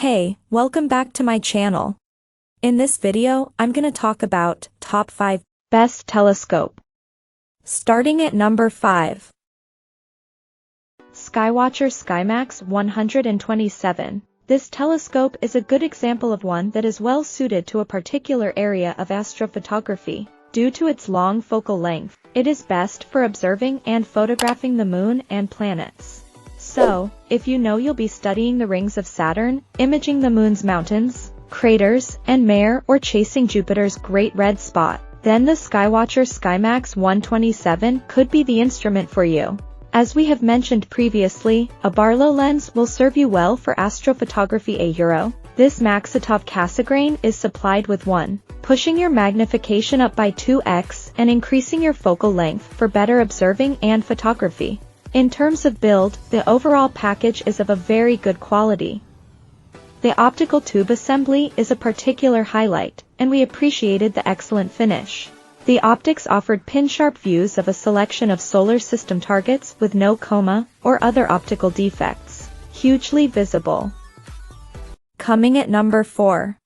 Hey, welcome back to my channel. In this video, I'm gonna talk about top 5 best telescope. Starting at number 5. Skywatcher SkyMax 127. This telescope is a good example of one that is well suited to a particular area of astrophotography. Due to its long focal length, it is best for observing and photographing the moon and planets. So, if you know you'll be studying the rings of Saturn, imaging the moon's mountains, craters, and mare, or chasing Jupiter's great red spot, then the Skywatcher SkyMax 127 could be the instrument for you. As we have mentioned previously, a Barlow lens will serve you well for astrophotography. This Maxitov Cassegrain is supplied with one, pushing your magnification up by 2x and increasing your focal length for better observing and photography. In terms of build, the overall package is of a very good quality. The optical tube assembly is a particular highlight, and we appreciated the excellent finish. The optics offered pin-sharp views of a selection of solar system targets with no coma or other optical defects. Hugely visible. Coming at number 4.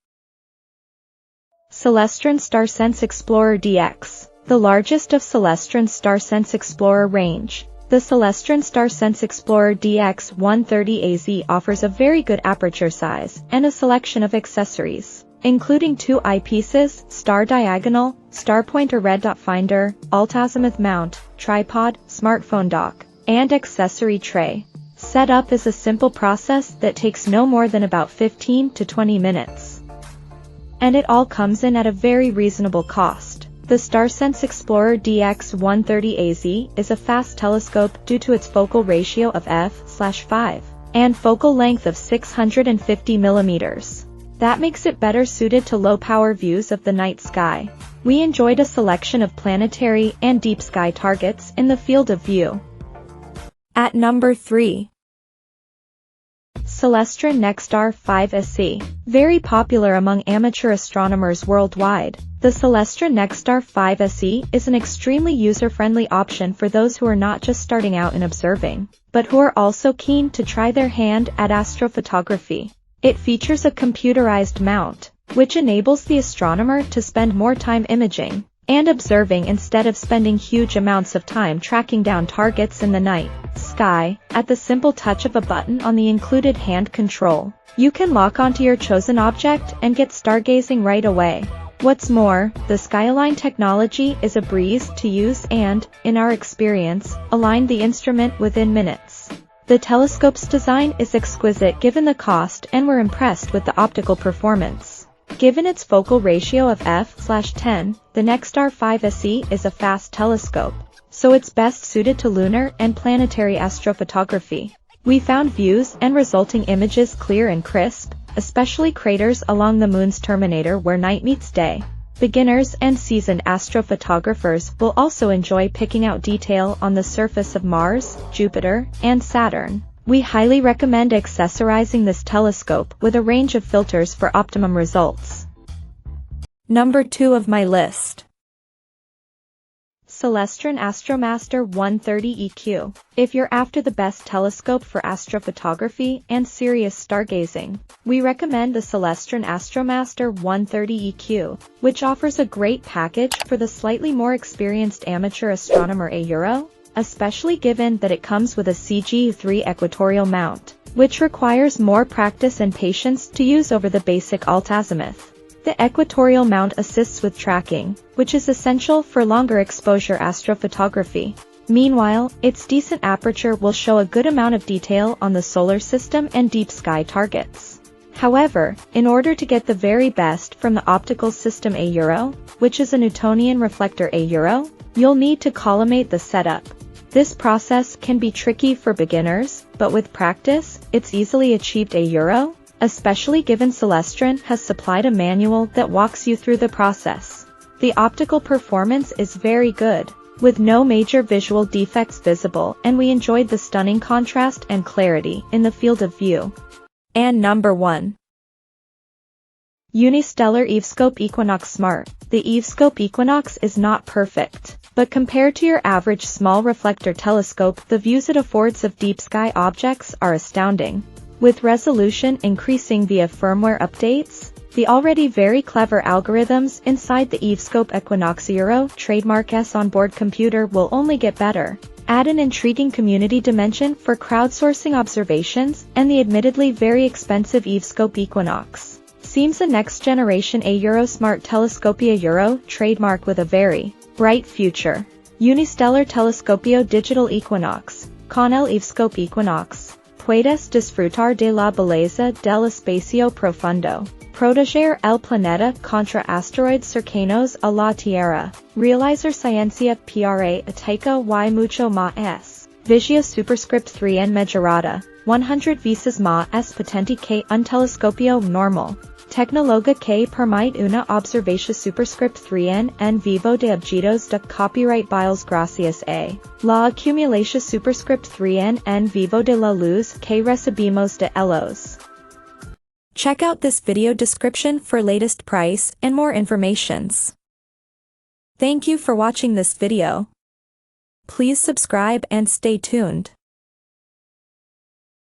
Celestron StarSense Explorer DX. The largest of Celestron's StarSense Explorer range. The Celestron StarSense Explorer DX 130AZ offers a very good aperture size and a selection of accessories, including 2 eyepieces, star diagonal, star pointer red dot finder, alt-azimuth mount, tripod, smartphone dock, and accessory tray. Setup is a simple process that takes no more than about 15 to 20 minutes. And it all comes in at a very reasonable cost. The StarSense Explorer DX 130AZ is a fast telescope due to its focal ratio of f/5 and focal length of 650 millimeters. That makes it better suited to low-power views of the night sky. We enjoyed a selection of planetary and deep sky targets in the field of view. At number 3. Celestron NexStar 5 SE. Very popular among amateur astronomers worldwide. The Celestron NexStar 5 SE is an extremely user-friendly option for those who are not just starting out in observing, but who are also keen to try their hand at astrophotography. It features a computerized mount, which enables the astronomer to spend more time imaging and observing instead of spending huge amounts of time tracking down targets in the night sky. At the simple touch of a button on the included hand control, you can lock onto your chosen object and get stargazing right away. What's more, the SkyAlign technology is a breeze to use and, in our experience, aligned the instrument within minutes. The telescope's design is exquisite given the cost, and we're impressed with the optical performance. Given its focal ratio of f/10, the NexStar 5 SE is a fast telescope, so it's best suited to lunar and planetary astrophotography. We found views and resulting images clear and crisp, especially craters along the moon's terminator where night meets day. Beginners and seasoned astrophotographers will also enjoy picking out detail on the surface of Mars, Jupiter, and Saturn. We highly recommend accessorizing this telescope with a range of filters for optimum results. Number 2 of my list. Celestron Astromaster 130 EQ. If you're after the best telescope for astrophotography and serious stargazing, we recommend the Celestron Astromaster 130 EQ, which offers a great package for the slightly more experienced amateur astronomer. Especially given that it comes with a CGU3 equatorial mount, which requires more practice and patience to use over the basic alt-azimuth. The equatorial mount assists with tracking, which is essential for longer exposure astrophotography. Meanwhile, its decent aperture will show a good amount of detail on the solar system and deep sky targets. However, in order to get the very best from the optical system which is a Newtonian reflector you'll need to collimate the setup. This process can be tricky for beginners, but with practice, it's easily achieved. Especially given Celestron has supplied a manual that walks you through the process. The optical performance is very good, with no major visual defects visible, and we enjoyed the stunning contrast and clarity in the field of view. And number 1. Unistellar Evescope Equinox Smart. The Evescope Equinox is not perfect, but compared to your average small reflector telescope, the views it affords of deep sky objects are astounding. With resolution increasing via firmware updates, the already very clever algorithms inside the Evescope Equinox Euro trademark S onboard computer will only get better. Add an intriguing community dimension for crowdsourcing observations, and the admittedly very expensive Evescope Equinox seems a next-generation Euro Smart Telescopia Euro trademark with a very bright future. Unistellar Telescopio Digital Equinox, con el Evescope Equinox, puedes disfrutar de la belleza del espacio profundo, proteger el planeta contra asteroides cercanos a la Tierra, realizar ciencia para Ateca y mucho más. Visio superscript 3n mejorada, 100 veces más potente que un telescopio normal. Tecnologa que permite una observación superscript 3n en vivo de objetos de copyright biles gracias a la acumulación superscript 3n en vivo de la luz que recibimos de ellos. Check out this video description for latest price and more informations. Thank you for watching this video. Please subscribe and stay tuned.